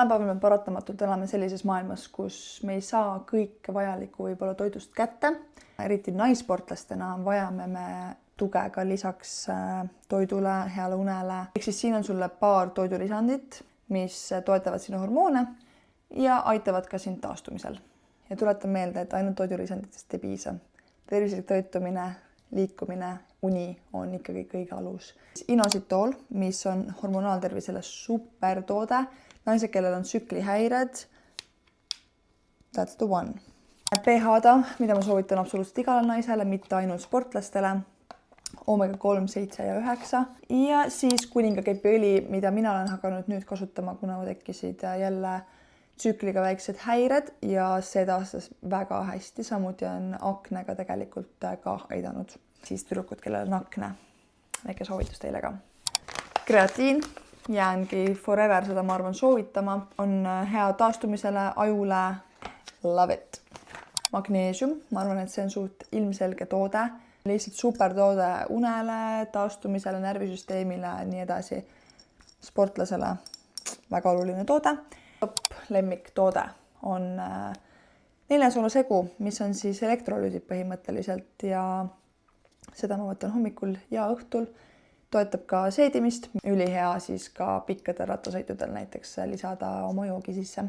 Tänapäeval me paratamatult elame sellises maailmas, kus me ei saa kõike vajalikku võib-olla toidust kätte. Eriti naissportlastena vajame me tuge ka lisaks toidule, heale unele. Ehk siis siin on sulle paar toidulisandit, mis toetavad sinu hormoone ja aitavad ka sind taastumisel. Ja tuletan meelde, et ainult toidulisanditest ei piisa. Tervislik toitumine, liikumine, uni on ikkagi kõige alus. Inositool, mis on hormonaaltervisele supertoode, naised, kellel on tsüklihäired, that's the one. pH-da, mida ma soovitan absoluutselt igale naisele, mitte ainult sportlastele, omega 3, 7 ja 9. Ja siis kuningakepiõli, mida mina olen hakanud nüüd kasutama, kuna tekkisid jälle tsükliga väiksed häired ja see taastas väga hästi. Samuti on aknega tegelikult ka aidanud. Siis tüdrukud, kellel on akne. Väike soovitus teile ka. Kreatiin, jäängi forever, seda ma arvan soovitama, on hea taastumisele, ajule, love it. Magneesium, ma arvan, et see on suht ilmselge toode. Lihtsalt supertoode unele, taastumisele, närvisüsteemile, nii edasi. Sportlasele väga oluline toode. Lemmiktoode on 4 segu, mis on siis elektrolüüdid põhimõtteliselt ja seda ma võtan hommikul ja õhtul. Toetab ka seedimist, ülihea siis ka pikkadel rattasõitudel näiteks lisada oma joogi sisse.